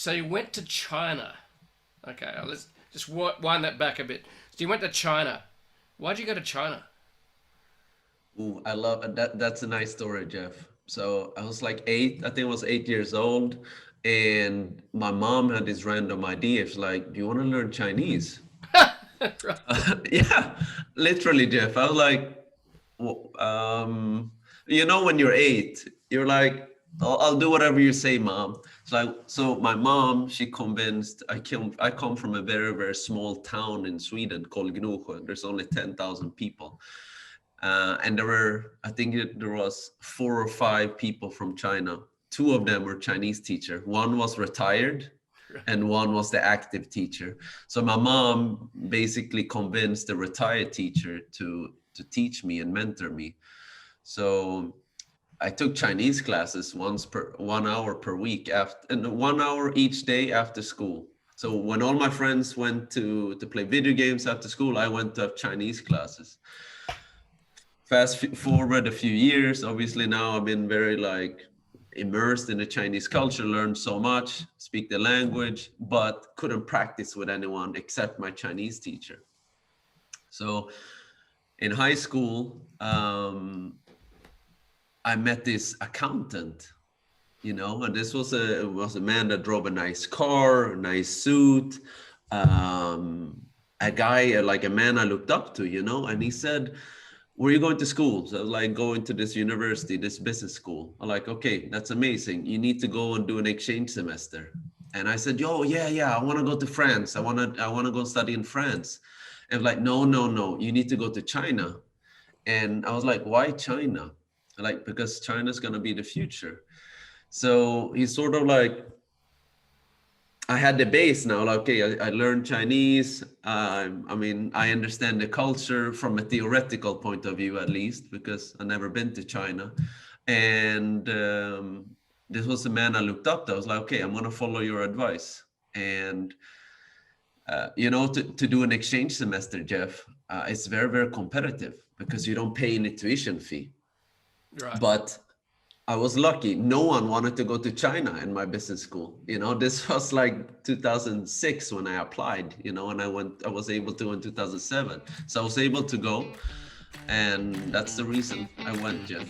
So you went to China. Okay, let's just wind that back a bit. So you went to China. Why'd you go to China? Ooh, I love that. That's a nice story, Jeff. So I was like eight, I think I was 8 years old, and my mom had this random idea. It's like, do you want to learn Chinese? Right. Yeah, literally, Jeff. I was like, well, when you're eight, you're like, I'll do whatever you say, mom. So my mom, she convinced. I come from a very, very small town in Sweden called Gnosjö. There's only 10,000 people, and I think there was 4 or 5 people from China. Two of them were Chinese teacher. One was retired, and one was the active teacher. So my mom basically convinced the retired teacher to teach me and mentor me. So I took Chinese classes 1 hour per week and 1 hour each day after school. So when all my friends went to play video games after school, I went to have Chinese classes. Forward a few years, obviously now I've been very like immersed in the Chinese culture, learned so much, speak the language, but couldn't practice with anyone except my Chinese teacher. So in high school, I met this accountant, and this was a man that drove a nice car, a nice suit, a guy, like a man I looked up to, and he said, where are you going to school? So I was like, going to this university, this business school. I'm like, okay, that's amazing. You need to go and do an exchange semester. And I said, yo, yeah, I want to go to France. I want to go study in France. And like, no, no, no, you need to go to China. And I was like, why China? Like, because China's going to be the future. So he's sort of like, I had the base now. Like, okay, I learned Chinese. I understand the culture from a theoretical point of view, at least, because I've never been to China. And this was the man I looked up to. I was like, okay, I'm going to follow your advice. And, to do an exchange semester, Jeff, it's very, very competitive because you don't pay any tuition fee. Right. But I was lucky. No one wanted to go to China in my business school. This was like 2006 when I applied, and I was able to in 2007. So I was able to go. And that's the reason I went, Jeff.